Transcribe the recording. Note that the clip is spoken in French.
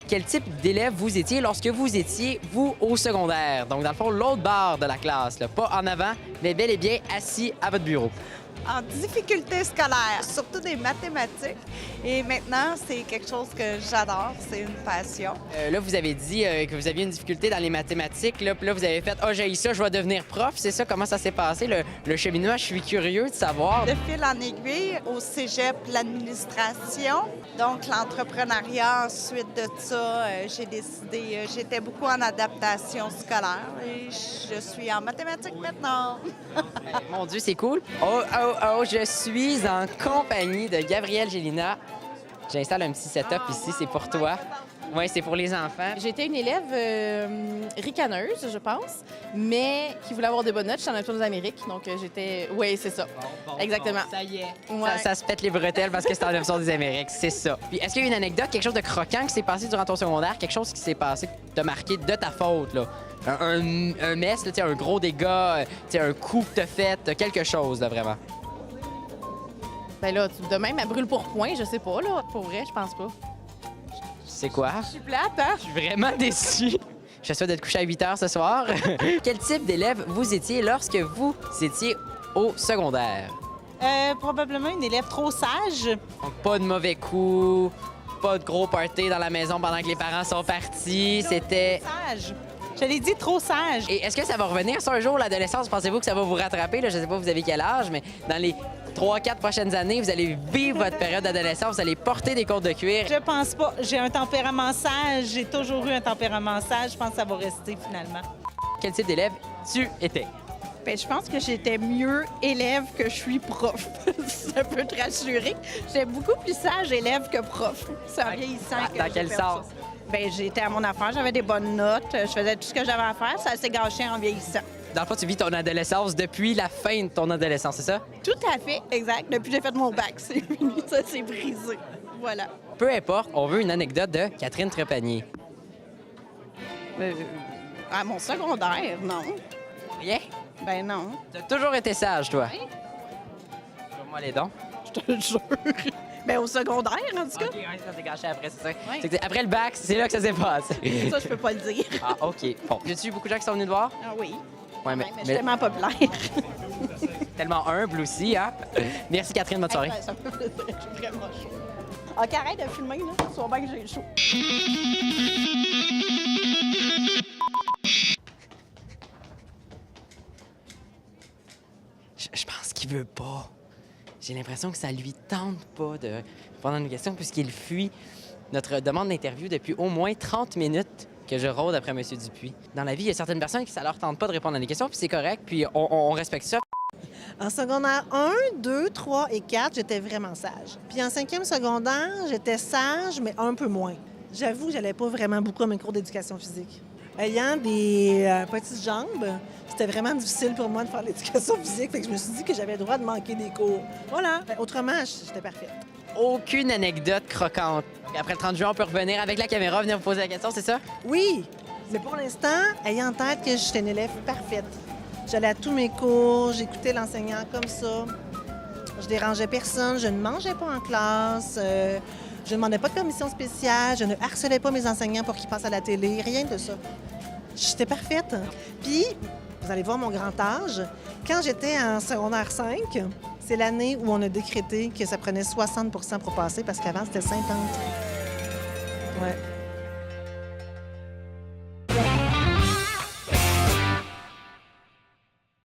Quel type d'élève vous étiez lorsque vous étiez, vous, au secondaire? Donc, dans le fond, l'autre barre de la classe, là, pas en avant, mais bel et bien assis à votre bureau. En difficulté scolaire, surtout des mathématiques. Et maintenant, c'est quelque chose que j'adore, c'est une passion. Là, vous avez dit que vous aviez une difficulté dans les mathématiques. Là, puis là, vous avez fait « Ah, j'ai ça, je vais devenir prof ». C'est ça? Comment ça s'est passé, le cheminement? Je suis curieux de savoir. De fil en aiguille, au cégep, l'administration, donc l'entrepreneuriat. Ensuite de ça, j'ai décidé, j'étais beaucoup en adaptation scolaire et je suis en mathématiques maintenant. Mon Dieu, c'est cool. Oh, je suis en compagnie de Gabrielle Gélina. J'installe un petit setup ici, c'est pour toi. Oui, c'est pour les enfants. J'étais une élève ricaneuse, je pense, mais qui voulait avoir des bonnes notes. J'étais en Nocturne des Amériques, donc j'étais... Oui, c'est ça. Exactement. Ça y est. Ouais. Ça se pète les bretelles parce que c'est en Nocturne des Amériques, c'est ça. Puis est-ce qu'il y a une anecdote, quelque chose de croquant qui s'est passé durant ton secondaire, quelque chose qui s'est passé, qui t'a marqué de ta faute, là? Un mess, là, un gros dégât, un coup que t'as fait, quelque chose, là, vraiment. Ben là, de même, elle brûle pour point, je sais pas, là. Pour vrai, je pense pas. C'est quoi? Je suis plate, hein? Je suis vraiment déçu. Je suis sûr d'être couché à 8 heures ce soir. Quel type d'élève vous étiez lorsque vous étiez au secondaire? Probablement une élève trop sage. Donc, pas de mauvais coups, pas de gros party dans la maison pendant que les parents sont partis. C'était... Sage. Je l'ai dit, trop sage. Et est-ce que ça va revenir ça un jour, l'adolescence? Pensez-vous que ça va vous rattraper? Là, je sais pas, vous avez quel âge, mais dans les 3-4 prochaines années, vous allez vivre votre période d'adolescence, vous allez porter des côtes de cuir. Je pense pas. J'ai un tempérament sage. J'ai toujours eu un tempérament sage. Je pense que ça va rester finalement. Quel type d'élève tu étais? Bien, je pense que j'étais mieux élève que je suis prof. Ça peut te rassurer. J'étais beaucoup plus sage élève que prof. C'est en vieillissant que Dans j'ai quel perdu sens? ça. Bien, j'étais à mon affaire, j'avais des bonnes notes, je faisais tout ce que j'avais à faire. Ça s'est gâché en vieillissant. Dans le fond, tu vis ton adolescence depuis la fin de ton adolescence, c'est ça? Tout à fait, exact. Depuis que j'ai fait mon bac, c'est fini, ça s'est brisé. Voilà. Peu importe, on veut une anecdote de Catherine Trepanier. À mon secondaire, non. Rien? Ben non. T'as toujours été sage, toi? Oui. Moi les dons. Je te jure. Ben au secondaire, en tout cas. OK, ouais, ça s'est gâché après, c'est ça? Oui. C'est que après le bac, c'est là que ça s'est passé. Ça, je peux pas le dire. Ah, OK. Bon, y a-tu beaucoup de gens qui sont venus te voir? Ah oui. Ouais, Mais je suis tellement populaire. tellement humble aussi, hein? Merci, Catherine, bonne soirée. Ben, ça me fait plaisir, je suis vraiment chaud. OK, arrête de filmer, là. Sois bien que j'ai chaud. Je pense qu'il veut pas. J'ai l'impression que ça lui tente pas de répondre à une question puisqu'il fuit notre demande d'interview depuis au moins 30 minutes que je rôde après M. Dupuis. Dans la vie, il y a certaines personnes qui ça leur tente pas de répondre à des questions, puis c'est correct, puis on respecte ça. En secondaire 1, 2, 3 et 4, j'étais vraiment sage. Puis en 5e secondaire, j'étais sage, mais un peu moins. J'avoue, j'allais pas vraiment beaucoup à mes cours d'éducation physique. Ayant des petites jambes, c'était vraiment difficile pour moi de faire l'éducation physique, fait que je me suis dit que j'avais le droit de manquer des cours. Voilà. Autrement, j'étais parfaite. Aucune anecdote croquante. Après le 30 juin, on peut revenir avec la caméra, venir vous poser la question, c'est ça? Oui, mais pour l'instant, ayant en tête que j'étais une élève parfaite. J'allais à tous mes cours, j'écoutais l'enseignant comme ça. Je dérangeais personne, je ne mangeais pas en classe, je ne demandais pas de permission spéciale, je ne harcelais pas mes enseignants pour qu'ils passent à la télé, rien de ça. J'étais parfaite. Puis, vous allez voir mon grand âge, quand j'étais en secondaire 5, c'est l'année où on a décrété que ça prenait 60 pour passer, parce qu'avant, c'était 50. Ouais.